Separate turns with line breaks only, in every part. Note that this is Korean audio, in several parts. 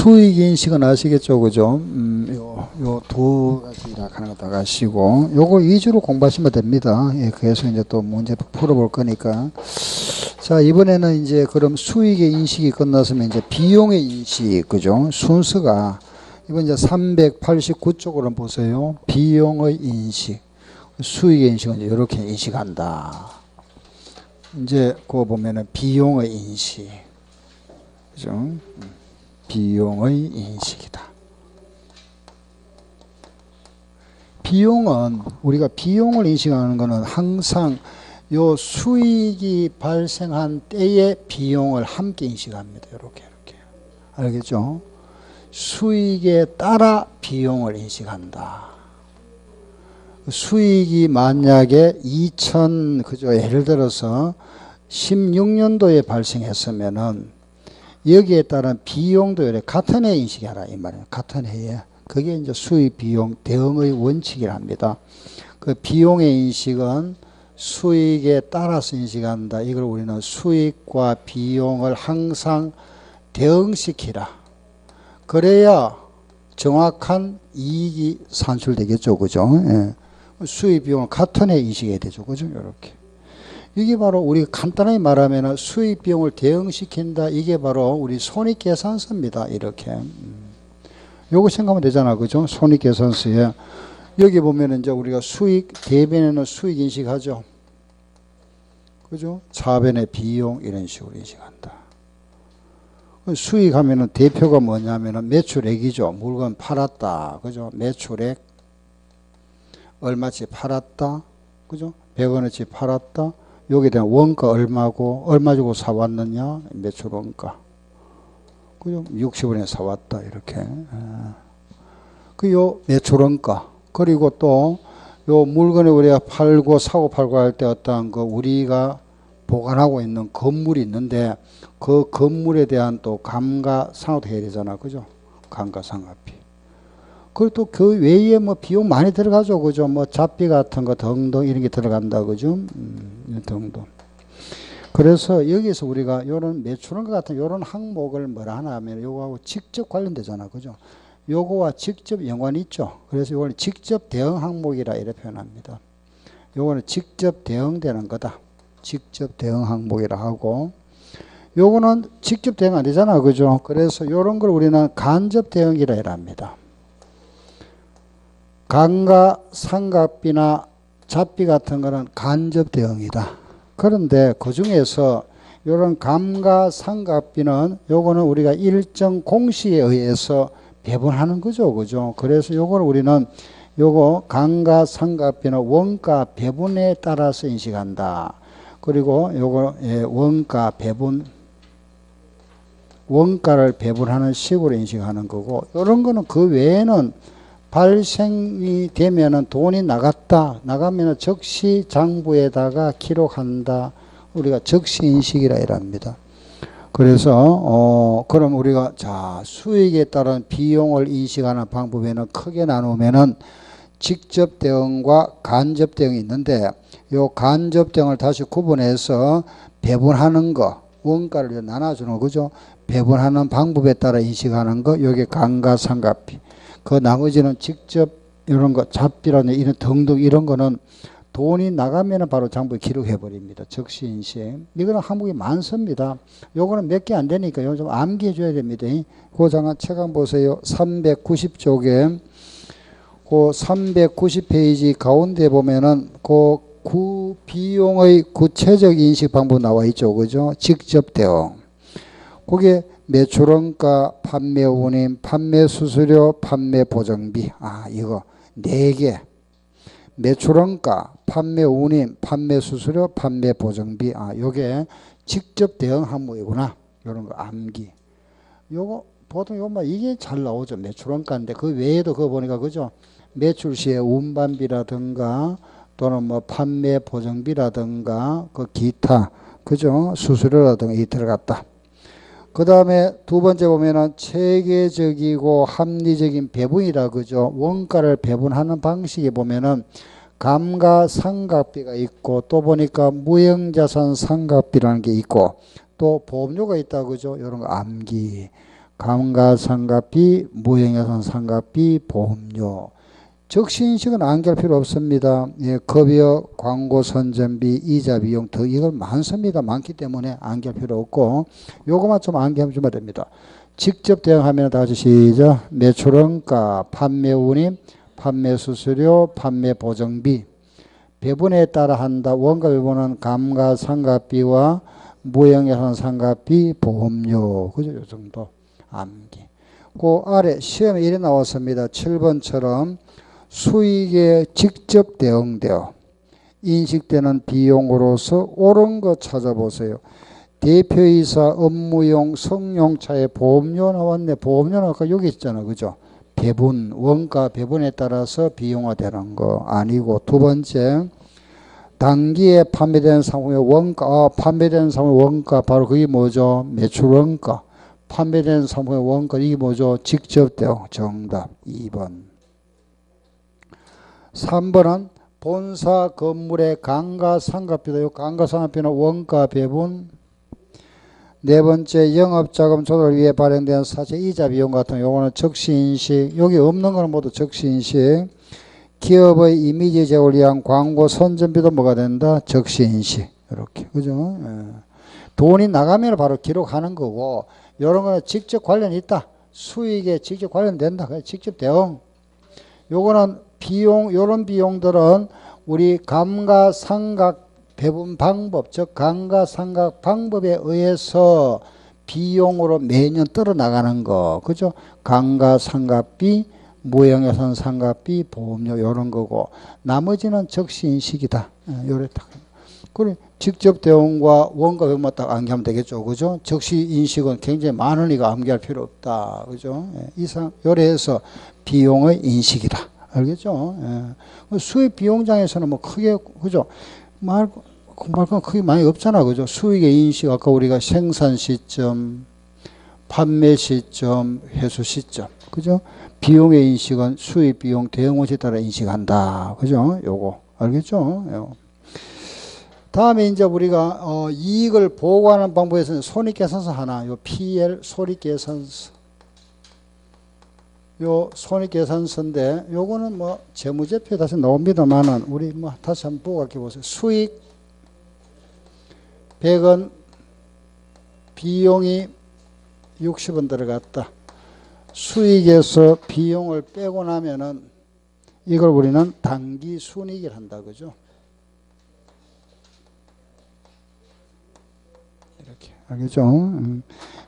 수익인식은 아시겠죠? 그죠? 요 두 가지라 하는 거 나가시고, 요거 위주로 공부하시면 됩니다. 예, 그래서 이제 또 문제 풀어볼 거니까. 자, 이번에는 이제 그럼 수익의 인식이 끝났으면 이제 비용의 인식, 그죠? 순서가, 이번 이제 389쪽으로 보세요. 비용의 인식. 수익의 인식은 이제 이렇게 인식한다. 이제 그거 보면은 비용의 인식. 그죠? 비용의 인식이다. 비용은 우리가 비용을 인식하는 것은 항상 요 수익이 발생한 때의 비용을 함께 인식합니다. 이렇게 알겠죠? 수익에 따라 비용을 인식한다. 수익이 만약에 그죠? 예를 들어서 16년도에 발생했으면은 여기에 따른 비용도 같은 해 인식하라 이 말이에요. 같은 해에. 그게 이제 수익 비용 대응의 원칙이랍니다. 그 비용의 인식은 수익에 따라서 인식한다. 이걸 우리는 수익과 비용을 항상 대응시키라. 그래야 정확한 이익이 산출되겠죠. 그죠? 예. 수익 비용을 같은 해 인식해야 되죠. 그죠? 이렇게. 이게 바로 우리 간단하게 말하면 수익 비용을 대응시킨다. 이게 바로 우리 손익계산서입니다. 이렇게. 요거 생각하면 되잖아. 그죠? 손익계산서에. 여기 보면 이제 우리가 수익, 대변에는 수익 인식하죠. 그죠? 차변의 비용 이런 식으로 인식한다. 수익 하면은 대표가 뭐냐면은 매출액이죠. 물건 팔았다. 그죠? 매출액. 얼마치 팔았다. 그죠? 100원어치 팔았다. 여기에 대한 원가 얼마고, 얼마 주고 사왔느냐? 매출 원가. 그죠? 60원에 사왔다. 이렇게. 요 매출 원가. 그리고 또, 요 물건을 우리가 사고 팔고 할 때 어떤 우리가 보관하고 있는 건물이 있는데, 그 건물에 대한 또 감가상각도 해야 되잖아. 그죠? 감가상각비. 그리고 또 그 외에 뭐 비용 많이 들어가죠. 그죠? 뭐 잡비 같은 거 등등 이런 게 들어간다. 그죠? 등등. 그래서 여기서 우리가 요런 매출원가 같은 요런 항목을 뭐라 하나 하면 요거하고 직접 관련되잖아. 그죠? 요거와 직접 연관이 있죠. 그래서 요거는 직접 대응 항목이라 이렇게 표현합니다. 요거는 직접 대응되는 거다. 직접 대응 항목이라 하고, 요거는 직접 대응 안 되잖아. 그죠? 그래서 요런 걸 우리는 간접 대응이라 합니다. 감가상각비나 잡비 같은 거는 간접 대응이다. 그런데 그 중에서 이런 감가상각비는 요거는 우리가 일정 공시에 의해서 배분하는 거죠. 그죠? 그래서 요거를 우리는 요거 감가상각비는 원가 배분에 따라서 인식한다. 그리고 요거 원가 배분, 원가를 배분하는 식으로 인식하는 거고, 요런 거는 그 외에는 발생이 되면은 돈이 나가면은 적시 장부에다가 기록한다. 우리가 적시 인식이라 이랍니다. 그래서 그럼 우리가 수익에 따른 비용을 인식하는 방법에는 크게 나누면은 직접 대응과 간접 대응이 있는데, 요 간접 대응을 다시 구분해서 배분하는 거, 원가를 나눠주는 거죠. 배분하는 방법에 따라 인식하는 거, 요게 감가상각비. 그 나머지는 직접 이런 거 잡비라는 이런 등등 이런 거는 돈이 나가면 바로 장부에 기록해 버립니다. 적시 인식. 이거는 항목이 많습니다. 요거는 몇 개 안 되니까 요거 좀 암기해 줘야 됩니다. 그 잠깐 책 한번 보세요. 390쪽에 그 390페이지 가운데 보면은 그 비용의 구체적 인식 방법 나와 있죠. 그죠? 직접 대응. 그게 매출원가, 판매운임, 판매수수료, 판매보증비. 이거 4개. 매출원가, 판매운임, 판매수수료, 판매보증비. 요게 직접 대응 항목이구나. 요런 거 암기. 요거 보통 요거 이게 잘 나오죠. 매출원가인데 그 외에도 그거 보니까 그죠? 매출 시에 운반비라든가 또는 뭐 판매보증비라든가 그 기타 그죠? 수수료라든가 이 들어갔다. 그 다음에 두 번째 보면은 체계적이고 합리적인 배분이라 그죠. 원가를 배분하는 방식에 보면은 감가상각비가 있고 또 보니까 무형자산 상각비라는 게 있고 또 보험료가 있다 그죠. 이런 거 암기. 감가상각비, 무형해상상각비, 보험료. 적시인식은 암기할 필요 없습니다. 예, 급여, 광고 선전비, 이자 비용 더 이걸 많습니다. 많기 때문에 암기할 필요 없고 요거만 좀 암기하면 좀 됩니다. 직접 대응하면 다 같이 시작. 매출원가, 판매운임, 판매수수료, 판매보정비. 배분에 따라 한다. 원가 배분은 감가상각비와 무형해상상각비, 보험료. 그죠? 요 정도 암기. 그 아래 시험에 이래 나왔습니다. 7번처럼 수익에 직접 대응되어 인식되는 비용으로서 옳은 거 찾아보세요. 대표이사 업무용 성용차에 보험료 나왔네. 보험료는 아까 여기 있잖아. 그죠? 배분, 원가 배분에 따라서 비용화되는 거 아니고. 두 번째, 단기에 판매된 상품의 원가, 판매된 상품의 원가, 바로 그게 뭐죠? 매출 원가. 판매된 상품의 원가, 이게 뭐죠? 직접 대응. 정답 2번. 3번은 본사 건물의 감가상각비다. 요 감가상각비는 원가 배분. 네 번째, 영업자금 조달을 위해 발행된 사채 이자 비용 같은 요거는 적시인식. 여기 없는 거는 모두 적시인식. 기업의 이미지 제고를 위한 광고 선전비도 뭐가 된다? 적시인식. 이렇게. 그죠? 예. 돈이 나가면 바로 기록하는 거고, 요런 거는 직접 관련이 있다. 수익에 직접 관련된다. 직접 대응. 요거는 비용, 요런 비용들은 우리 감가상각 배분 방법, 즉 감가상각 방법에 의해서 비용으로 매년 떨어 나가는 거. 그죠? 감가상각비, 무형해상상각비, 보험료 요런 거고 나머지는 적시인식이다. 요랬다. 그래 직접 대응과 원가 배분만 딱 암기하면 되겠죠. 그죠? 적시인식은 굉장히 많으니까 암기할 필요 없다. 그죠? 이상 요래해서 비용의 인식이다. 알겠죠? 예. 수익 비용장에서는 뭐 크게, 그죠? 말건 크게 많이 없잖아. 그죠? 수익의 인식, 아까 우리가 생산 시점, 판매 시점, 회수 시점. 그죠? 비용의 인식은 수익 비용 대응원칙에 따라 인식한다. 그죠? 요거. 알겠죠? 요. 다음에 이제 우리가, 이익을 보고하는 방법에서는 손익계산서 하나, 요 PL 손익계산서. 요 손익계산서인데 요거는 뭐 재무제표에 다시 나옵니다만은 우리 뭐 다시 한번 보고 갈게 보세요. 수익 100원 비용이 60원 들어갔다. 수익에서 비용을 빼고 나면은 이걸 우리는 당기 순이익을 한다. 그죠? 이렇게. 알겠죠?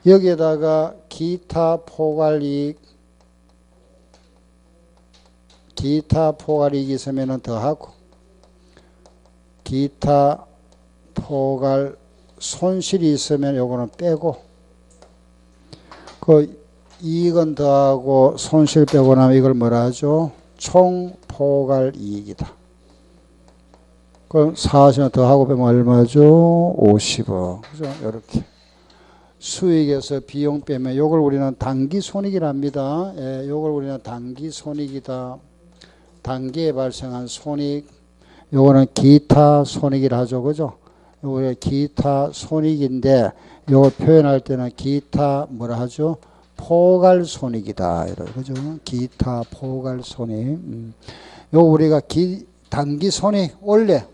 여기에다가 기타 포괄이익 기타 포괄이익이 있으면 더하고 기타 포괄 손실이 있으면 요거는 빼고 그 이익은 더하고 손실 빼고 나면 이걸 뭐라 하죠? 총 포괄이익이다. 그럼 40원 더하고 빼면 얼마죠? 50원. 그죠? 이렇게. 수익에서 비용 빼면 요걸 우리는 당기손익이랍니다. 예, 요걸 우리는 당기손익이다. 단기에 발생한 손익, 요거는 기타 손익이라 하죠. 그죠? 요거 기타 손익인데, 요걸 표현할 때는 기타 뭐라 하죠? 포괄 손익이다. 이런 그죠? 기타 포괄 손익. 요거 우리가 단기 손익, 원래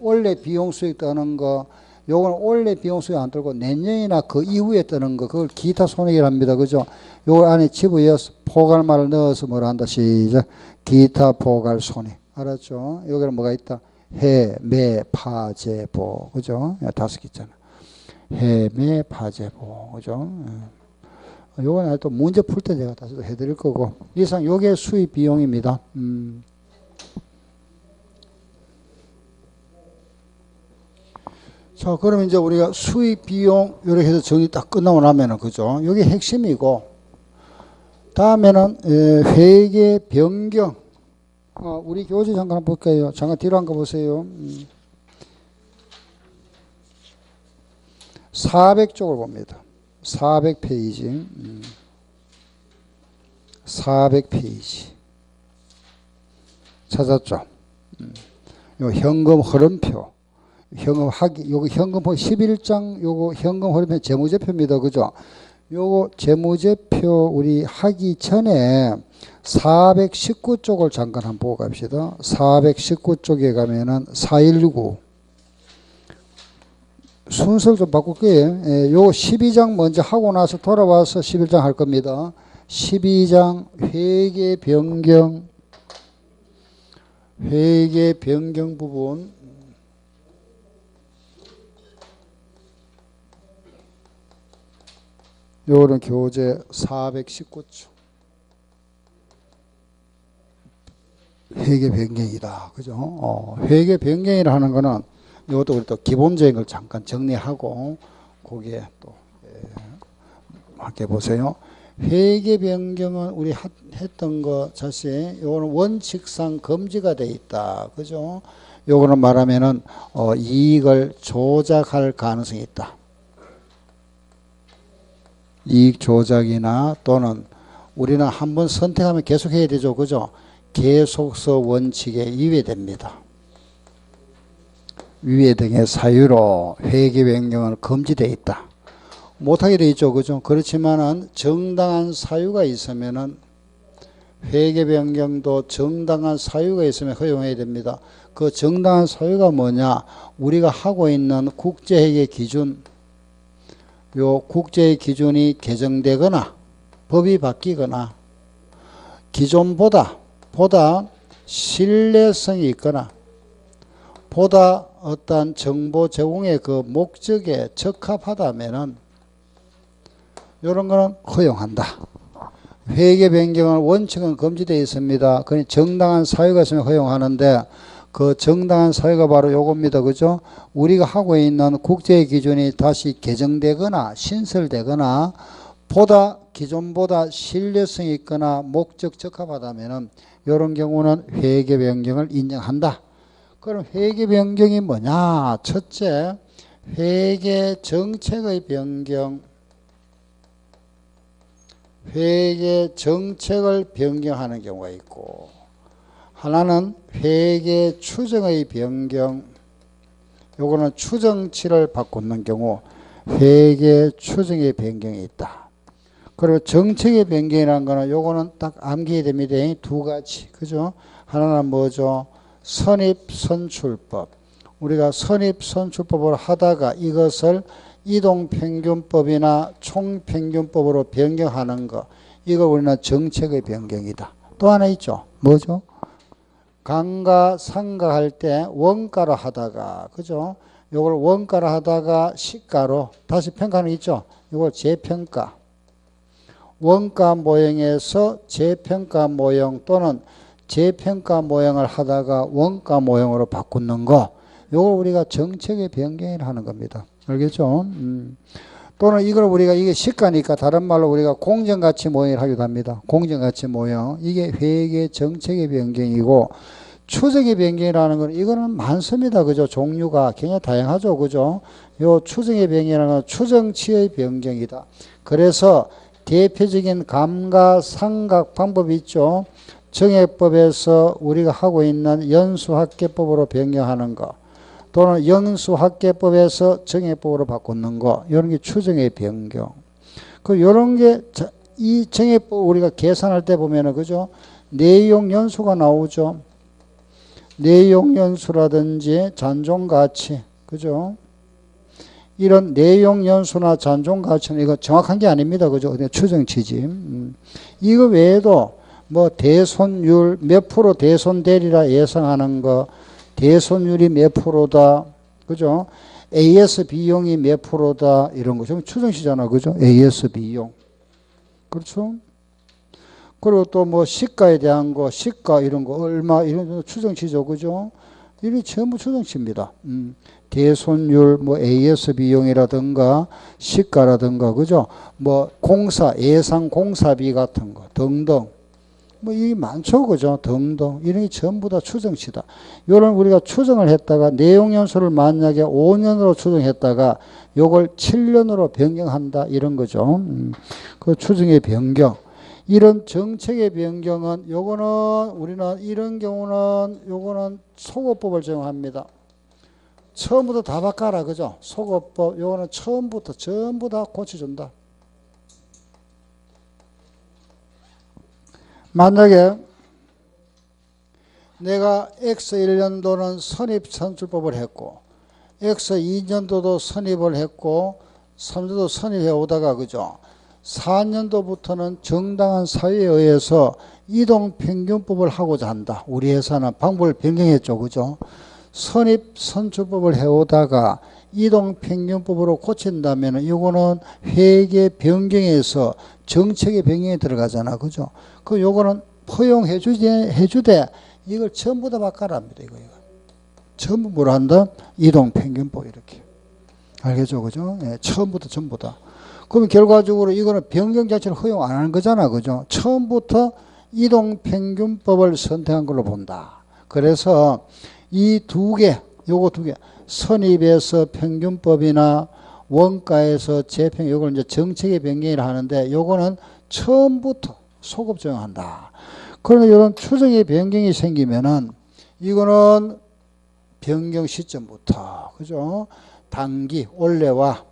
비용 수익 뜨는 거, 요건 원래 비용 수익 안 들고 내년이나 그 이후에 뜨는 거, 그걸 기타 손익이랍니다. 그죠? 요 안에 집어넣어서 포괄말을 넣어서 뭐라 한다. 시작. 기타 포괄 손익. 알았죠? 여기는 뭐가 있다? 해, 매, 파, 재, 보. 그죠? 5개 있잖아. 해, 매, 파, 재, 보. 그죠? 요거는 또 문제 풀 때 제가 다시 해드릴 거고. 이상 요게 수입 비용입니다. 자, 그러면 이제 우리가 수익 비용 이렇게 해서 정리 딱 끝나고 나면은 그죠? 이게 핵심이고 다음에는 회계 변경. 우리 교재 잠깐 볼까요? 잠깐 뒤로 한번 보세요. 400쪽을 봅니다. 400페이지. 400페이지. 찾았죠? 요 현금 흐름표. 요거 현금 11장 요거 현금 흐름표 재무제표입니다. 그죠? 요거 재무제표 우리 하기 전에 419쪽을 잠깐 한번 보고 갑시다. 419쪽에 가면은 419 순서를 좀 바꿀게요. 예, 요 12장 먼저 하고 나서 돌아와서 11장 할 겁니다. 12장 회계 변경 부분. 요거는 교재 419쪽. 회계 변경이다. 그죠? 회계 변경이라 하는 거는 이것도 우리 또 기본적인 걸 잠깐 정리하고 거기에 또 함께 보세요. 회계 변경은 우리 했던 거 자세 요거는 원칙상 금지가 돼 있다. 그죠? 요거는 말하면은 이익을 조작할 가능성이 있다. 이익 조작이나 또는 우리는 한번 선택하면 계속 해야 되죠. 그죠? 계속서 원칙에 위배됩니다. 위배 등의 사유로 회계 변경은 금지되어 있다. 못하게 되어 있죠. 그죠? 그렇지만은 정당한 사유가 있으면은 회계 변경도 정당한 사유가 있으면 허용해야 됩니다. 그 정당한 사유가 뭐냐? 우리가 하고 있는 국제회계 기준, 요 국제의 기준이 개정되거나 법이 바뀌거나 기존보다 신뢰성이 있거나 보다 어떤 정보 제공의 그 목적에 적합하다면은 이런 거는 허용한다. 회계 변경은 원칙은 금지되어 있습니다. 그냥 정당한 사유가 있으면 허용하는데 그 정당한 사유가 바로 요겁니다. 그죠? 우리가 하고 있는 국제 기준이 다시 개정되거나 신설되거나 기존보다 신뢰성이 있거나 목적 적합하다면은 이런 경우는 회계 변경을 인정한다. 그럼 회계 변경이 뭐냐? 첫째, 회계 정책의 변경. 회계 정책을 변경하는 경우가 있고 하나는 회계 추정의 변경. 요거는 추정치를 바꾸는 경우 회계 추정의 변경이 있다. 그리고 정책의 변경이라는 거는 요거는 딱 암기해야 됩니다. 두 가지. 그죠? 하나는 뭐죠? 선입선출법. 우리가 선입선출법을 하다가 이것을 이동평균법이나 총평균법으로 변경하는 거. 이거 우리는 정책의 변경이다. 또 하나 있죠. 뭐죠? 감가상각할 때 원가로 하다가, 그죠? 요걸 원가로 하다가 시가로 다시 평가는 있죠. 요걸 재평가. 원가 모형에서 재평가 모형 또는 재평가 모형을 하다가 원가 모형으로 바꾸는 거. 요걸 우리가 정책의 변경이라 하는 겁니다. 알겠죠? 또는 이걸 우리가 이게 시가니까 다른 말로 우리가 공정가치 모형을 하기도 합니다. 공정가치 모형. 이게 회계 정책의 변경이고 추정의 변경이라는 건 이거는 많습니다. 그죠? 종류가 굉장히 다양하죠. 그죠? 요 추정의 변경이라는 건 추정치의 변경이다. 그래서 대표적인 감가상각 방법이 있죠. 정액법에서 우리가 하고 있는 연수합계법으로 변경하는 거 또는 영수합계법에서 정액법으로 바꾸는 거 이런 게 추정의 변경. 그 이런 게 이 정액법 우리가 계산할 때 보면은 그죠? 내용 연수가 나오죠. 내용 연수라든지 잔존가치 그죠? 이런 내용 연수나 잔존 가치는 이거 정확한 게 아닙니다. 그죠? 그냥 추정치지. 이거 외에도 뭐 대손율 몇 프로 대손되리라 예상하는 거, 대손율이 몇 프로다. 그죠? AS 비용이 몇 프로다. 이런 거. 좀 추정치잖아. 그죠? AS 비용. 그렇죠? 그리고 또 뭐 시가에 대한 거, 시가 이런 거, 얼마 이런 거 추정치죠. 그죠? 이게 전부 추정치입니다. 대손율, 뭐 AS 비용이라든가 시가라든가 그죠? 뭐 공사, 예상 공사비 같은 거 등등. 뭐 이게 많죠. 그죠? 등등. 이런 게 전부 다 추정치다. 요런 우리가 추정을 했다가 내용 연수를 만약에 5년으로 추정했다가 요걸 7년으로 변경한다. 이런 거죠. 그 추정의 변경. 이런 정책의 변경은 요거는 우리는 이런 경우는 요거는 소거법을 적용합니다. 처음부터 다 바꿔라. 그죠? 소거법 요거는 처음부터 전부 다 고쳐준다. 만약에 내가 X1년도는 선입 선출법을 했고 X2년도도 선입을 했고 3년도 선입해 오다가 그죠? 4년도부터는 정당한 사유에 의해서 이동평균법을 하고자 한다. 우리 회사는 방법을 변경했죠. 그죠? 선입 선출법을 해오다가 이동평균법으로 고친다면 이거는 회계 변경에서 정책의 변경에 들어가잖아. 그죠? 그 요거는 허용해주되 이걸 전부 다 바꿔랍니다. 이거. 전부 뭐라 한다? 이동평균법 이렇게. 알겠죠? 그죠? 예, 처음부터 전부 다. 그럼 결과적으로 이거는 변경 자체를 허용 안 하는 거잖아. 그죠? 처음부터 이동평균법을 선택한 걸로 본다. 그래서 이 두 개, 요거 두 개, 선입에서 평균법이나 원가에서 재평, 요걸 이제 정책의 변경이라 하는데 요거는 처음부터 소급 적용한다. 그러면 이런 추정의 변경이 생기면은 이거는 변경 시점부터, 그죠? 단기, 올해와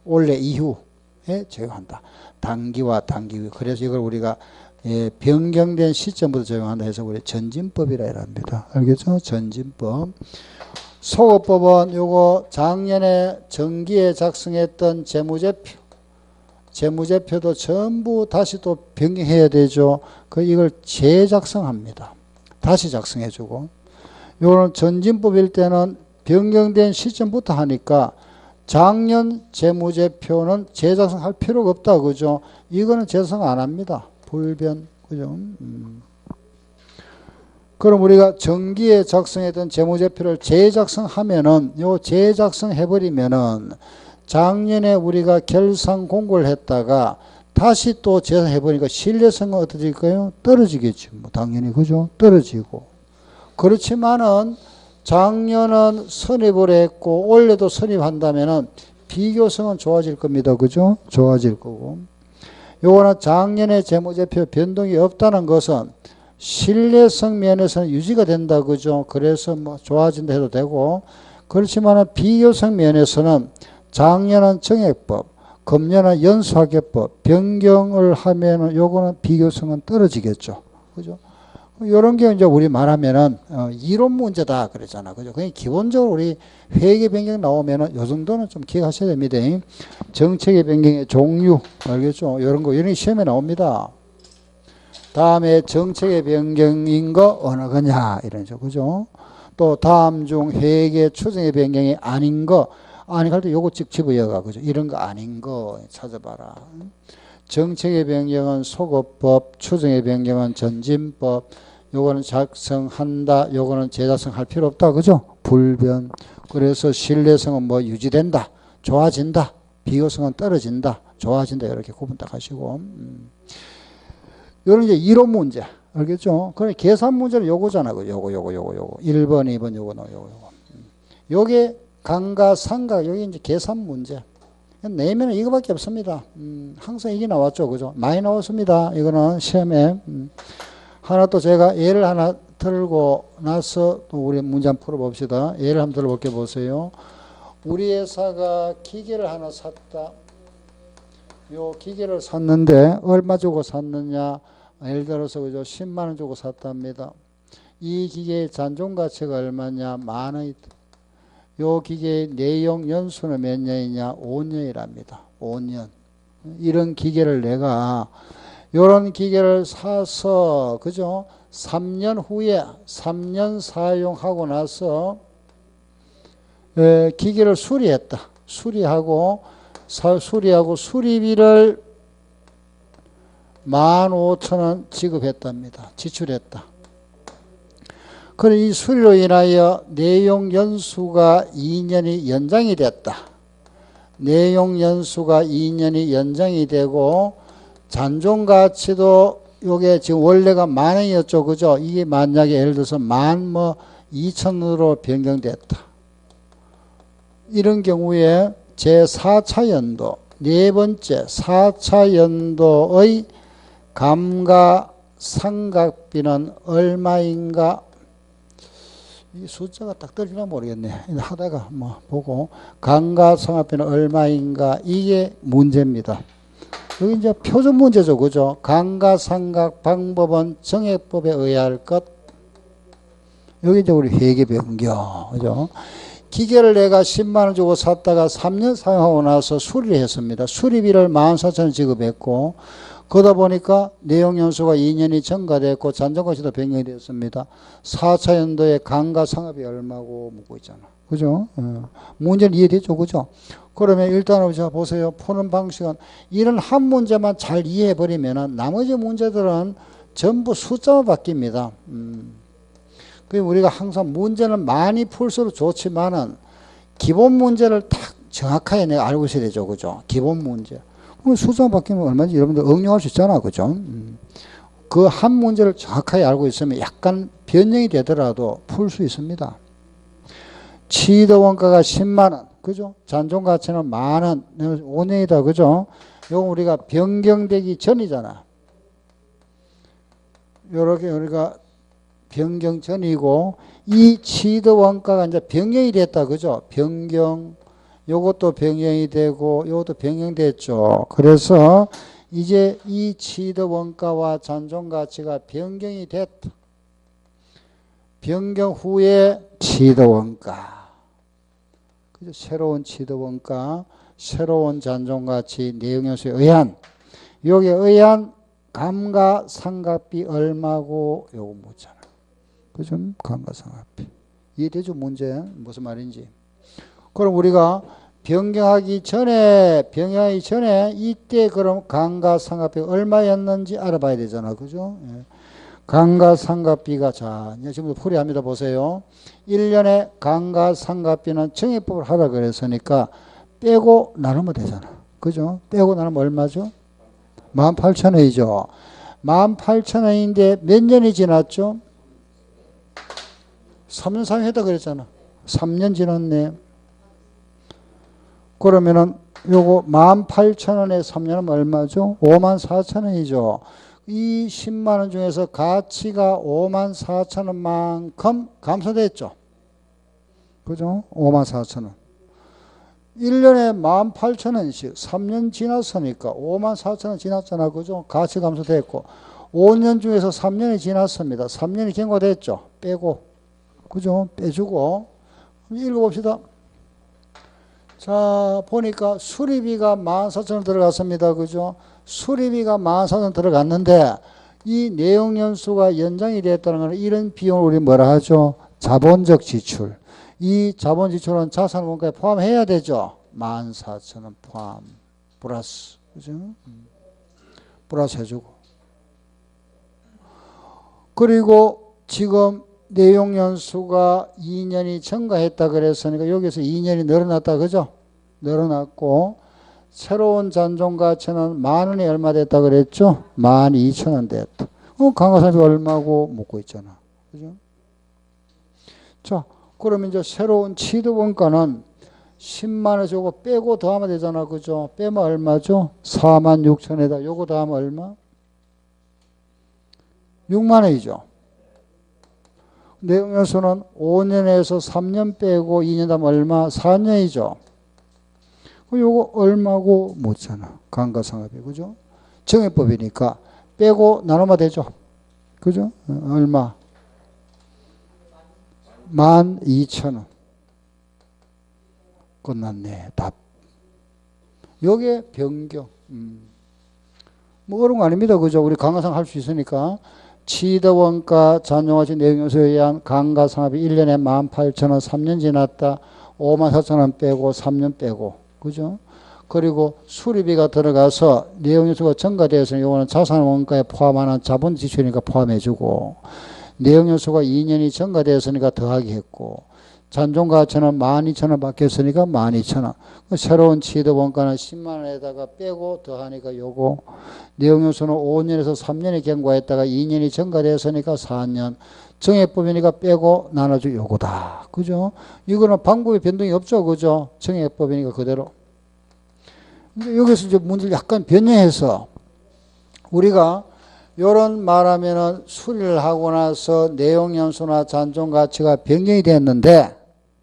올해 이후에 적용한다. 단기와 단기 후. 그래서 이걸 우리가 변경된 시점부터 적용한다 해서 우리 전진법이라 합니다. 알겠죠? 전진법. 소급법은 요거 작년에 정기에 작성했던 재무제표도 전부 다시 또 변경해야 되죠. 이걸 재작성합니다. 다시 작성해주고. 요거는 전진법일 때는 변경된 시점부터 하니까 작년 재무제표는 재작성할 필요가 없다. 그죠? 이거는 재작성 안 합니다. 불변. 그죠? 그럼 우리가 정기에 작성했던 재무제표를 재작성하면은 요 재작성해버리면은 작년에 우리가 결산 공고를 했다가 다시 또 재작성해보니까 신뢰성은 어떠질까요? 떨어지겠죠. 뭐 당연히. 그죠? 떨어지고. 그렇지만은 작년은 선입을 했고 올해도 선입한다면은 비교성은 좋아질 겁니다. 그죠? 좋아질 거고. 요거는 작년에 재무제표 변동이 없다는 것은 신뢰성 면에서는 유지가 된다. 그죠? 그래서 뭐 좋아진다 해도 되고, 그렇지만은 비교성 면에서는 작년은 정액법, 금년은 연수학계법 변경을 하면은 요거는 비교성은 떨어지겠죠. 그죠? 요런 게 이제 우리 말하면은 이론 문제다 그러잖아. 그죠? 그냥 기본적으로 우리 회계 변경 나오면은 요 정도는 좀 기억하셔야 됩니다. 정책의 변경의 종류, 알겠죠? 요런 게 시험에 나옵니다. 다음에 정책의 변경인 거 어느 거냐 이런 죠. 그죠? 또 다음 중 회계 추정의 변경이 아닌 거, 아니 할 때 요거 쭉 집어여가. 그죠? 이런 거 아닌 거 찾아봐라. 정책의 변경은 소급법, 추정의 변경은 전진법. 요거는 작성한다. 요거는 재작성할 필요 없다. 그죠? 불변. 그래서 신뢰성은 뭐 유지된다. 좋아진다. 비교성은 떨어진다. 좋아진다. 이렇게 구분 딱 하시고. 요런 이제 이론 문제. 알겠죠? 그래 계산 문제는 요거잖아. 요거. 1번, 2번 요거. 요게 감가상각. 여기 이제 계산 문제. 내면은 이거밖에 없습니다. 항상 이게 나왔죠. 그죠? 많이 나왔습니다. 이거는 시험에. 하나 또 제가 예를 하나 들고 나서 또 우리 문제 한번 풀어봅시다. 예를 한번 들어볼게 보세요. 우리 회사가 기계를 하나 샀다. 요 기계를 샀는데 얼마 주고 샀느냐? 예를 들어서 그죠? 10만 원 주고 샀답니다. 이 기계의 잔존 가치가 얼마냐? 10,000원이다. 요 기계의 내용 연수는 몇 년이냐? 5년이랍니다. 5년. 이런 기계를 내가 요런 기계를 사서 그죠? 3년 후에 3년 사용하고 나서 기계를 수리했다. 수리하고 수리비를 15,000원 지급했답니다. 지출했다. 그럼 이 수리로 인하여 내용 연수가 2년이 연장이 됐다. 내용 연수가 2년이 연장이 되고 잔존 가치도 요게 지금 원래가 10,000원이었죠. 그죠? 이게 만약에 예를 들어서 12,000원으로 변경됐다. 이런 경우에 제4차 연도, 네 번째 4차 연도의 감가상각비는 얼마인가? 이 숫자가 딱 떨리나 모르겠네. 하다가 뭐 보고 감가상각비는 얼마인가? 이게 문제입니다. 여기 이제 표준 문제죠. 그죠? 감가상각 방법은 정액법에 의할 것. 여기 이제 우리 회계 변경. 그죠? 기계를 내가 10만 원 주고 샀다가 3년 사용하고 나서 수리를 했습니다. 수리비를 14,000원 지급했고, 그러다 보니까 내용연수가 2년이 증가됐고, 잔존가치도 변경이 되었습니다. 4차연도에 감가상각비 얼마고 묻고 있잖아. 그죠? 문제는 이해되죠? 그죠? 그러면 일단은 자 보세요. 푸는 방식은 이런 한 문제만 잘 이해해버리면 나머지 문제들은 전부 숫자만 바뀝니다. 그리고 우리가 항상 문제는 많이 풀수록 좋지만은 기본 문제를 딱 정확하게 내가 알고 있어야 되죠. 그죠? 기본 문제. 숫자만 바뀌면 얼마든지 여러분들 응용할 수 있잖아. 그죠? 그 한 문제를 정확하게 알고 있으면 약간 변형이 되더라도 풀 수 있습니다. 취득원가가 10만 원. 그죠? 잔존가치는 10,000원. 5년이다. 그죠? 요거 우리가 변경되기 전이잖아. 요렇게 우리가 변경 전이고, 이 취득원가가 이제 변경이 됐다. 그죠? 변경. 요것도 변경이 되고, 요것도 변경됐죠. 그래서 이제 이 취득원가와 잔존가치가 변경이 됐다. 변경 후에 취득원가. 그죠? 새로운 취득원가, 새로운 잔존가치 내용연수에 의한, 여기에 의한 감가상각비 얼마고 요거 묻잖아. 그죠? 감가상각비. 이해되죠? 문제 무슨 말인지. 그럼 우리가 변경하기 전에 이때 그럼 감가상각비 얼마였는지 알아봐야 되잖아. 그죠? 예. 감가상각비가 자, 이제 지금부터 풀이합니다. 보세요. 1년에 감가상각비는 정액법을 하라 그랬으니까 빼고 나누면 되잖아. 그죠? 빼고 나누면 얼마죠? 18,000원이죠. 18,000원인데 몇 년이 지났죠? 3년 사용했다 그랬잖아. 3년 지났네. 그러면은 요거 18,000원에 3년은 얼마죠? 54,000원이죠. 이 10만 원 중에서 가치가 54,000원만큼 감소됐죠. 그죠? 54,000원. 1년에 18,000원씩 3년 지났으니까 54,000원 지났잖아. 그죠? 가치 감소됐고 5년 중에서 3년이 지났습니다. 3년이 경과됐죠. 빼고. 그죠? 빼주고. 읽어봅시다. 자, 보니까 수리비가 14,000원 들어갔습니다. 그죠? 수리비가 14,000원 들어갔는데 이 내용연수가 연장이 됐다는 것은 이런 비용을 우리 뭐라 하죠? 자본적 지출. 이 자본 지출은 자산 원가에 포함해야 되죠. 14,000원 포함. 플러스. 그죠? 플러스 해주고. 그리고 지금 내용연수가 2년이 증가했다 그랬으니까 여기서 2년이 늘어났다. 그죠? 늘어났고 새로운 잔존가치는 10,000원이 얼마 됐다 그랬죠? 12,000원 됐다. 감가상각비 얼마고 묻고 있잖아. 그죠? 자, 그러면 이제 새로운 취득원가는 10만 원 저거 빼고 더하면 되잖아. 그죠? 빼면 얼마죠? 46,000원에다 요거 더하면 얼마? 6만 원이죠. 내용연수는 5년에서 3년 빼고 2년 더하면 얼마? 4년이죠. 요거 얼마고 묻잖아. 감가상각비. 그죠? 정액법이니까 빼고 나누면 되죠. 그죠? 얼마? 12,000원. 끝났네. 답. 요게 변경. 뭐 어려운 거 아닙니다. 그죠? 우리 감가상 할 수 있으니까. 취득원가 잔존가치 내용연수에 의한 감가상각비 1년에 18,000원 3년 지났다. 54,000원 빼고 3년 빼고. 그죠? 그리고 수리비가 들어가서 내용연수가 증가되어서 이거는 자산원가에 포함하는 자본 지출이니까 포함해주고 내용연수가 2년이 증가되었으니까 더하기 했고 잔존가치는 12,000원 바뀌었으니까 12,000원. 새로운 취득원가는 10만 원에다가 빼고 더하니까 요거 내용연수는 5년에서 3년이 경과했다가 2년이 증가되었으니까 4년. 정액법이니까 빼고 나눠주 요거다. 그죠? 이거는 방법의 변동이 없죠. 그죠? 정액법이니까 그대로. 근데 여기서 이제 문제를 약간 변형해서 우리가 요런 말하면은 수리를 하고 나서 내용연수나 잔존가치가 변경이 됐는데,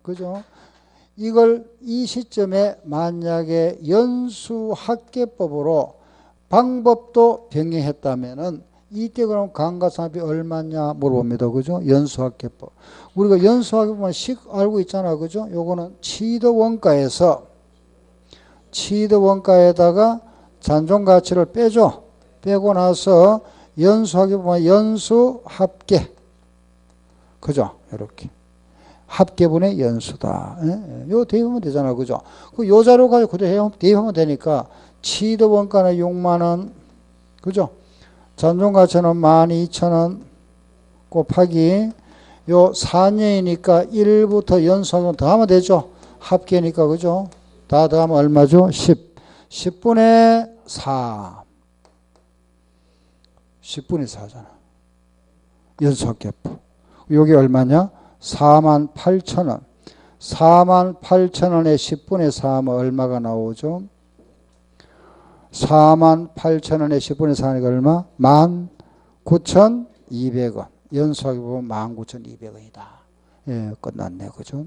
그죠? 이걸 이 시점에 만약에 연수합계법으로 방법도 변경했다면은 이때 그럼 감가상각비 얼마냐 물어봅니다. 그죠? 연수학계법. 우리가 연수학계법만 씩 알고 있잖아. 그죠? 요거는 취득원가에서 취득원가에다가 잔존가치를 빼줘. 빼고 나서 연수학계법만 연수합계. 그죠? 이렇게. 합계분의 연수다. 예? 요 대입하면 되잖아. 그죠? 요 자료 가지고 그대로 대입하면 되니까 취득원가는 6만원. 그죠? 잔존가치는 12,000원 곱하기 요 4년이니까 1부터 연수하면 더하면 되죠. 합계니까. 그죠? 다 더하면 얼마죠? 10. 10분의 4. 10분의 4잖아. 연수합계법. 요게 얼마냐? 48,000원. 48,000원에 10분의 4 하면 얼마가 나오죠? 48,000원에 10분의 4니까 얼마? 19,200원. 연수하게 보면 19,200원이다. 예, 끝났네. 그죠?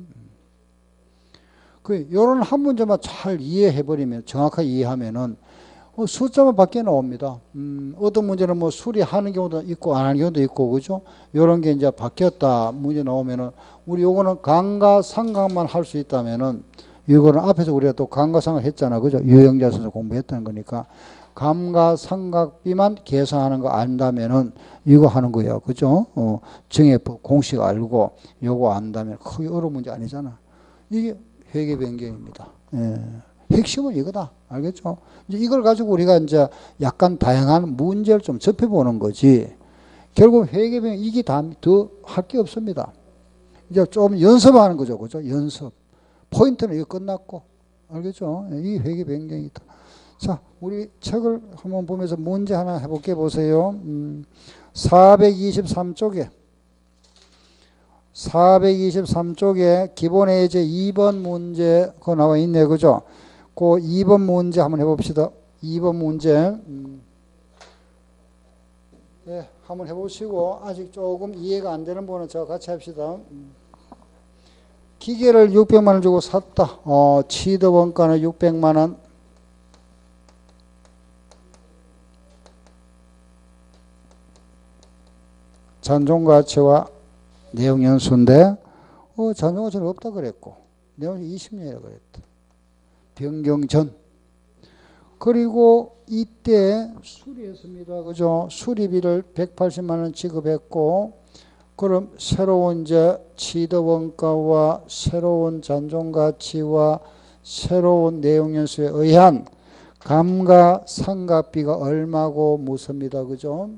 요런 한 문제만 잘 이해해버리면, 정확하게 이해하면은, 숫자만 밖에 나옵니다. 어떤 문제는 뭐 수리하는 경우도 있고, 안 하는 경우도 있고, 그죠? 요런 게 이제 바뀌었다. 문제 나오면은, 우리 요거는 감가상각만 할 수 있다면은, 이거는 앞에서 우리가 또 감가상각 했잖아. 그죠? 유형자에서 공부했다는 거니까. 감가상각비만 계산하는 거 안다면은 이거 하는 거야. 그죠? 정해법 공식 알고 요거 안다면 크게 어려운 문제 아니잖아. 이게 회계 변경입니다. 예. 핵심은 이거다. 알겠죠? 이제 이걸 가지고 우리가 이제 약간 다양한 문제를 좀 접해보는 거지. 결국 회계 변경 이게 더 할 게 없습니다. 이제 좀 연습하는 거죠. 그죠? 연습. 포인트는 이거 끝났고. 알겠죠? 이 회계 변경이다. 자, 우리 책을 한번 보면서 문제 하나 해볼게 보세요. 423쪽에 기본의 예제 2번 문제 그 나와 있네. 그죠? 그 2번 문제 한번 해봅시다. 2번 문제. 네, 한번 해보시고 아직 조금 이해가 안 되는 분은 저와 같이 합시다. 기계를 600만 원 주고 샀다. 취득원가는 600만 원. 잔존가치와 내용연수인데 잔존가치는 없다 그랬고 내용이 20년이라고 그랬다. 변경 전. 그리고 이때 수리했습니다. 그죠? 수리비를 180만 원 지급했고 그럼 새로운 이제 취득원가와 새로운 잔존가치와 새로운 내용연수에 의한 감가상각비가 얼마고 묻습니다. 그죠?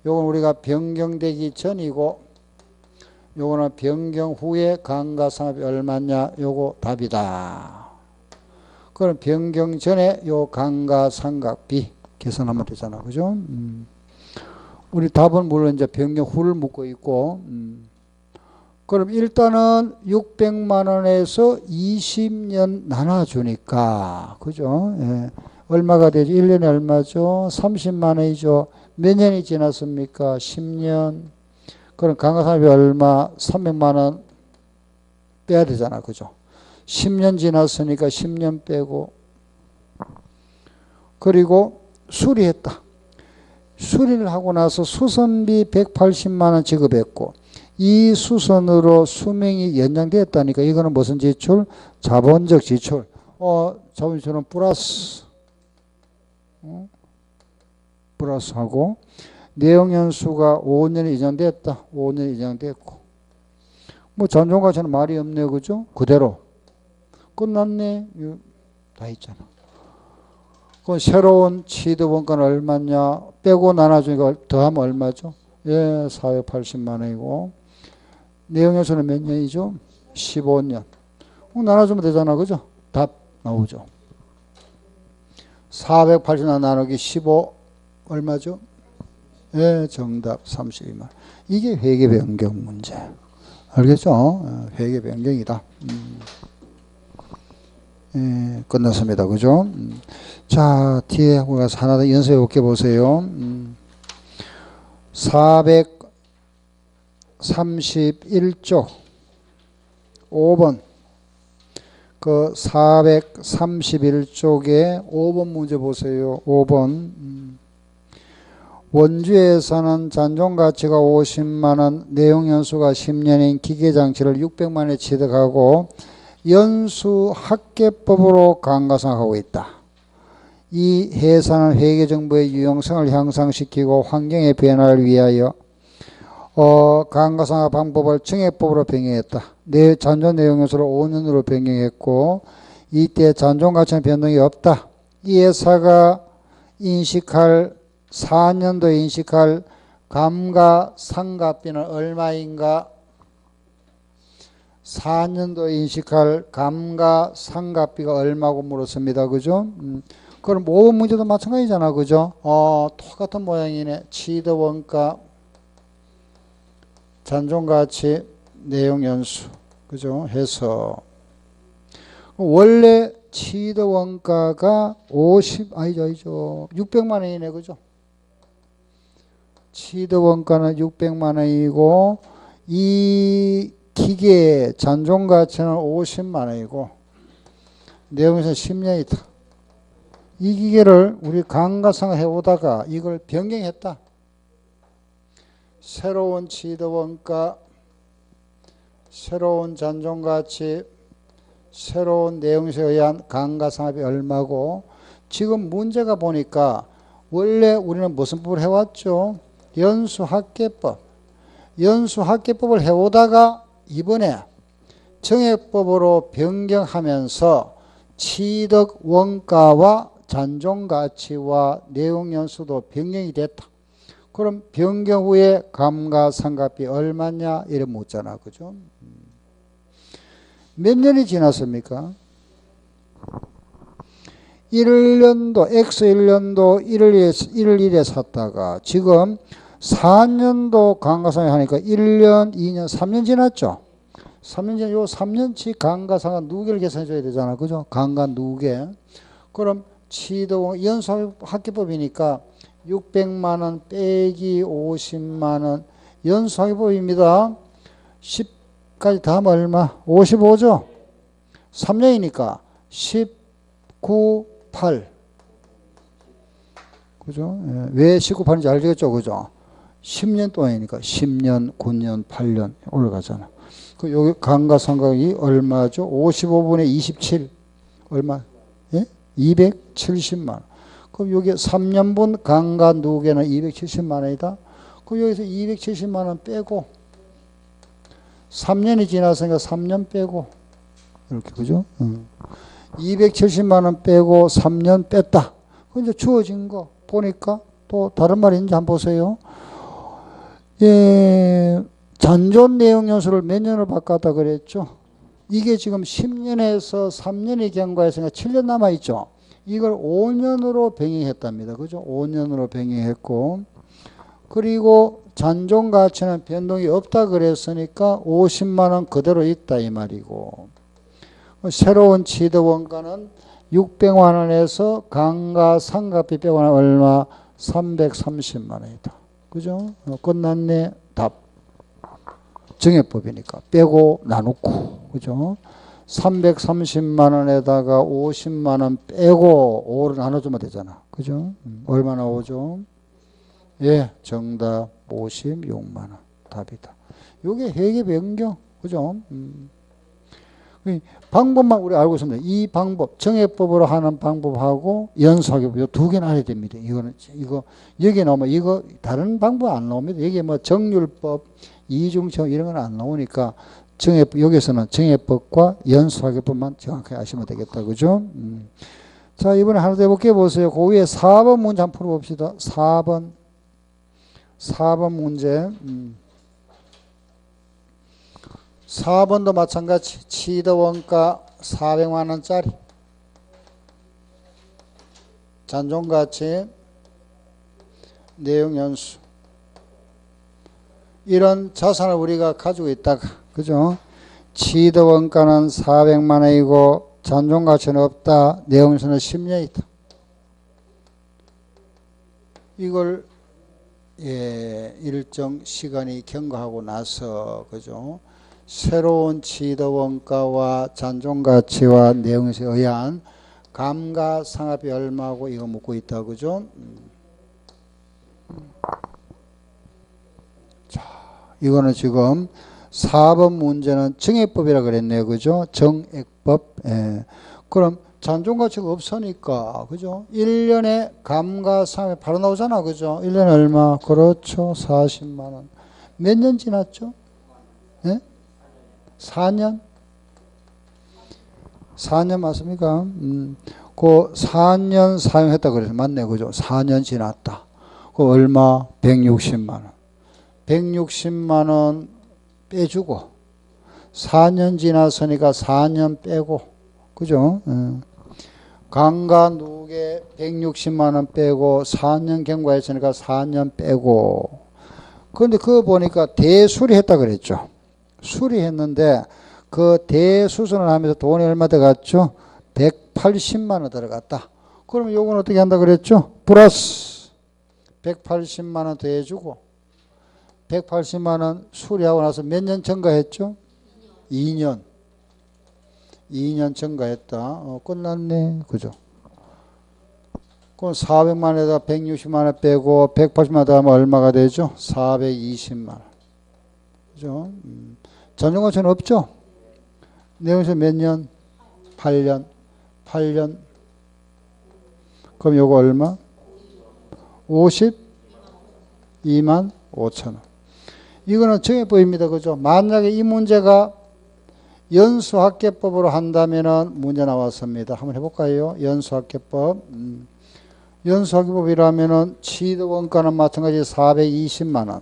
요건 우리가 변경되기 전이고 요거는 변경 후에 감가상각비 얼마냐 요거 답이다. 그럼 변경 전에 요 감가상각비 계산하면 되잖아. 그죠? 우리 답은 물론 이제 변경 후를 묻고 있고 그럼 일단은 600만 원에서 20년 나눠주니까 그죠? 예. 얼마가 되죠? 1년에 얼마죠? 30만 원이죠. 몇 년이 지났습니까? 10년. 그럼 감가상각비 얼마? 300만 원 빼야 되잖아. 그죠? 10년 지났으니까 10년 빼고 그리고 수리했다. 수리를 하고 나서 수선비 180만 원 지급했고 이 수선으로 수명이 연장되었다니까 이거는 무슨 지출? 자본적 지출. 자본 지출은 플러스. 플러스하고 내용연수가 5년이 이전됐다. 5년이 이전됐고 뭐 잔존가치는 말이 없네. 그죠? 그대로 끝났네. 다 있잖아. 그 새로운 취득원가는 얼마냐? 빼고 나눠주니까 더하면 얼마죠? 예, 480만 원이고 내용연수는 몇 년이죠? 15년. 나눠주면 되잖아. 그죠? 답 나오죠. 480만 나누기 15 얼마죠? 예, 정답 32만. 이게 회계 변경 문제. 알겠죠? 회계 변경이다. 예, 끝났습니다. 그죠? 자, 뒤에 우리가 하나 더 연습해 볼게 보세요. 431쪽 5번. 그 431쪽에 5번 문제 보세요. 5번. 원주에 사는 잔존가치가 50만원, 내용연수가 10년인 기계장치를 600만원에 취득하고 연수학계법으로 감가상각하고 있다. 이 해산은 회계정보의 유용성을 향상시키고 환경의 변화를 위하여 감가상각 방법을 증액법으로 변경했다. 잔존 내용연수를 5년으로 변경했고 이때 잔존가치는 변동이 없다. 이 회사가 4년도에 인식할 감가상각비는 얼마인가? 4년도에 인식할 감가상각비가 얼마고 물었습니다. 그죠? 그럼 5번 문제도 마찬가지잖아. 그죠? 똑같은 모양이네. 취득원가, 잔존가치, 내용연수. 그죠? 해서. 원래 취득원가가 600만원이네. 그죠? 취득원가는 600만원이고, 이 기계 잔존가치는 50만원이고, 내용에서 10년이다. 이 기계를 우리 감가상각 해오다가 이걸 변경했다. 새로운 취득원가, 새로운 잔존가치, 새로운 내용에 의한 감가상각이 얼마고, 지금 문제가 보니까 원래 우리는 무슨 법을 해왔죠? 연수학계법. 연수학계법을 해오다가 이번에 정액법으로 변경하면서 취득원가와 잔존가치와 내용연수도 변경이 됐다. 그럼 변경 후에 감가상각비 얼마냐? 이래 묻잖아. 그죠? 몇 년이 지났습니까? 1년도, X1년도 1월 1일에 샀다가 지금 4년도 감가상각 하니까 1년, 2년, 3년 지났죠? 3년 전, 요 3년치 감가상각 누계를 계산해 줘야 되잖아. 그죠? 감가 누계. 그럼 연수학계법이니까 600만원 빼기 50만원 연수학계법입니다. 10까지 다음 얼마? 55죠? 3년이니까 19, 8. 그죠? 예. 왜 19, 8인지 알겠죠? 그죠? 10년 동안이니까 10년, 9년, 8년 올라가잖아. 그 여기 감가상각이 얼마죠? 55분의 27. 얼마? 예? 270만 원. 그럼 여기 3년분 감가 누계는 270만 원이다. 그럼 여기서 270만 원 빼고 3년이 지났으니까 3년 빼고 이렇게 그죠? 270만 원 빼고 3년 뺐다. 그 이제 주어진 거 보니까 또 다른 말이 있는지 한번 보세요. 예, 잔존 내용 연수를 몇 년을 바꿨다 그랬죠? 이게 지금 10년에서 3년이 경과했으니까 7년 남아있죠? 이걸 5년으로 변경했답니다. 그죠? 5년으로 변경했고, 그리고 잔존 가치는 변동이 없다 그랬으니까 50만원 그대로 있다 이 말이고, 새로운 취득원가는 600만원에서 감가상각비 빼고 나면 얼마? 330만원이다. 그죠? 끝났네. 답. 정액법이니까 빼고 나누고. 그죠? 330만원에다가 50만원 빼고 5를 나눠주면 되잖아. 그죠? 얼마 나오죠? 예, 정답 56만원. 답이다. 요게 회계 변경. 그죠? 방법만 우리 알고 있습니다. 이 방법, 정액법으로 하는 방법하고 연수학계법, 요 두 개는 알아야 됩니다. 여기 나오면, 이거, 다른 방법 안 나옵니다. 여기 뭐 정률법, 이중청 이런 건 안 나오니까, 여기서는 정액법과 연수학계법만 정확하게 아시면 되겠다. 그죠? 자, 이번에 하나 더 해볼게요. 보세요. 그 위에 4번 문제 한번 풀어봅시다. 4번 문제. 4번도 마찬가지. 취득원가 400만원짜리. 잔존가치, 내용연수. 이런 자산을 우리가 가지고 있다가, 그죠? 취득원가는 400만원이고, 잔존가치는 없다. 내용연수는 10년이다. 이걸, 예, 일정 시간이 경과하고 나서, 그죠? 새로운 취득원가와 잔존가치와 내용에 의한 감가상각비 얼마고 이거 묻고 있다. 그죠? 자, 이거는 지금 4번 문제는 정액법이라 그랬네요. 그죠? 정액법. 예. 그럼 잔존가치가 없으니까, 그죠? 1년에 감가상각비 바로 나오잖아. 그죠? 1년에 얼마? 그렇죠. 40만원. 몇 년 지났죠? 예? 4년? 4년 맞습니까? 그 4년 사용했다 그래서 맞네. 그죠? 4년 지났다. 그 얼마? 160만원. 160만원 빼주고 4년 지났으니까 4년 빼고 그죠? 강가 누계 160만원 빼고 4년 경과했으니까 4년 빼고 그런데 그거 보니까 대수리했다 그랬죠. 수리했는데 그 대수선을 하면서 돈이 얼마 들어갔죠? 180만원 들어갔다. 그러면 요건 어떻게 한다 그랬죠? 플러스 180만원 더해주고 180만원 수리하고 나서 몇 년 증가했죠? 2년. 2년 증가했다. 끝났네. 그죠? 그럼 400만원에다 160만원 빼고 180만원 더하면 얼마가 되죠? 420만원. 그죠? 잔존가치는 없죠? 내용에서 몇 년? 8년. 8년. 그럼 요거 얼마? 52만 5천원. 이거는 정액법입니다. 그죠? 만약에 이 문제가 연수학계법으로 한다면은 문제 나왔습니다. 한번 해볼까요? 연수학계법. 연수학계법이라면은 취득원가는 마찬가지 420만원.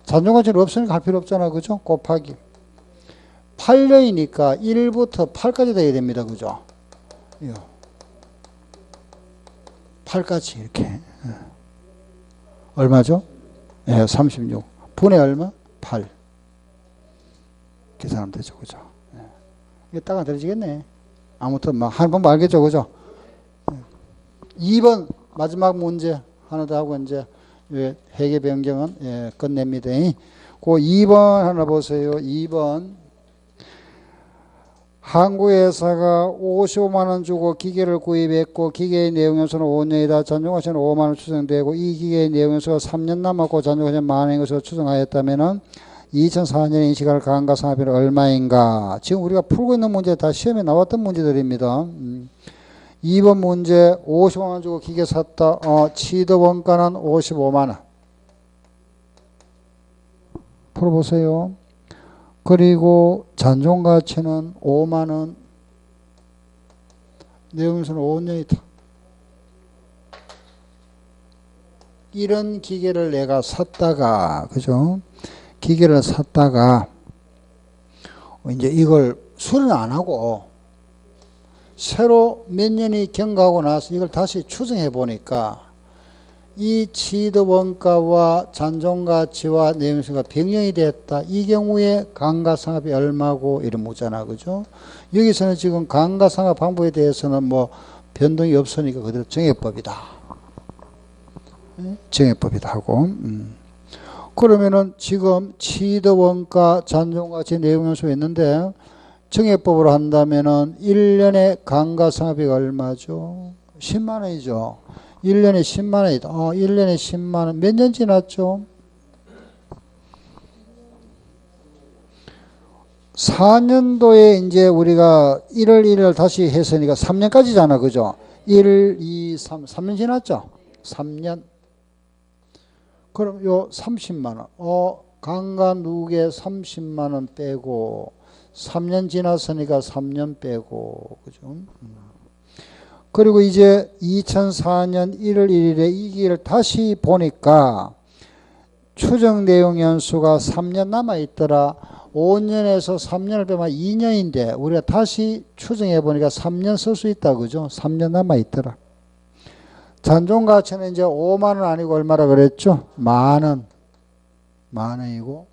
잔존가치는 없으니까 할 필요 없잖아. 그죠? 곱하기. 8년이니까 1부터 8까지 돼야 됩니다. 그죠? 8까지 이렇게. 얼마죠? 예, 36. 분의 얼마? 8. 계산하면 되죠. 그죠? 예. 이게 딱 안 들어지겠네. 아무튼 막 한 번 알겠죠. 그죠? 예. 2번 마지막 문제 하나 더 하고 이제 회계 변경은 예, 끝냅니다. 그 2번 하나 보세요. 2번. 한국회사가 55만원 주고 기계를 구입했고 기계의 내용연수는 5년이다. 잔존가치는 5만원 추정되고 이 기계의 내용연수가 3년 남았고 잔존가치는 만원인 것으로 추정하였다면 2004년에 인식할 감가상각비는 얼마인가. 지금 우리가 풀고 있는 문제 다 시험에 나왔던 문제들입니다. 2번 문제 55만원 주고 기계 샀다. 취득원가는 55만원. 풀어보세요. 그리고 잔존가치는 5만원, 내용에서는 5년이다. 이런 기계를 내가 샀다가, 그죠? 기계를 샀다가, 이제 이걸 수리는 안 하고, 새로 몇 년이 경과하고 나서 이걸 다시 추정해 보니까, 이 취득원가와 잔존가치와 내용수가 변경이 됐다. 이 경우에 감가상각비 얼마고 이런 묻잖아. 그죠? 여기서는 지금 감가상각 방법에 대해서는 뭐 변동이 없으니까 그대로 정액법이다. 정액법이다 하고. 그러면은 지금 취득원가, 잔존가치 내용연수 있는데 정액법으로 한다면은 1년에 감가상각비가 얼마죠? 10만 원이죠. 1년에 10만 원이다. 1년에 10만 원. 몇 년 지났죠? 4년도에 이제 우리가 1월 1일 다시 했으니까 3년까지잖아. 그죠? 1, 2, 3. 3년 지났죠? 3년. 그럼 요 30만 원. 강가 누계 30만 원 빼고 3년 지났으니까 3년 빼고. 그죠? 그리고 이제 2004년 1월 1일에 이 기회를 다시 보니까 추정 내용 연수가 3년 남아 있더라. 5년에서 3년을 빼면 2년인데 우리가 다시 추정해 보니까 3년 쓸 수 있다. 그죠? 3년 남아 있더라. 잔존가치는 이제 5만 원 아니고 얼마라 그랬죠? 만 원. 만 원이고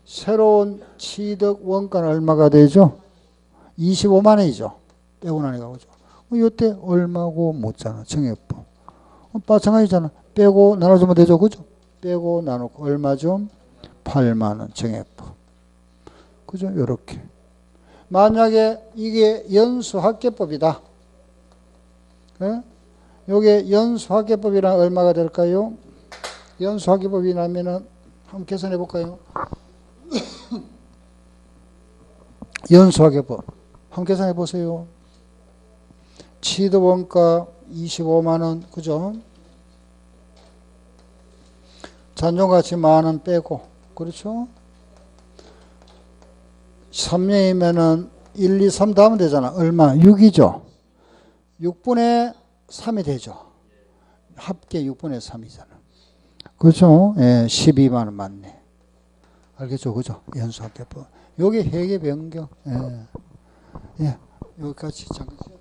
새로운 취득 원가는 얼마가 되죠? 25만 원이죠. 빼고 나니까. 그죠? 이때 얼마고 묻잖아. 정액법. 마찬가지잖아. 빼고 나눠주면 되죠. 그죠? 빼고 나누고 얼마죠? 8만 원 정액법. 그죠? 요렇게. 만약에 이게 연수합계법이다. 예? 요게 연수합계법이란 얼마가 될까요? 연수합계법이라면은 한번 계산해 볼까요? 연수합계법. 한번 계산해 보세요. 취득원가 25만 원, 그죠? 잔존가치 만 원 빼고, 그렇죠? 3년이면은 1, 2, 3 더하면 되잖아. 얼마? 6이죠. 6분의 3이 되죠. 합계 6분의 3이잖아. 그렇죠? 예, 12만 원 맞네. 알겠죠? 그죠? 연수합계법. 요게 회계 변경. 예. 예. 여기까지 잠깐.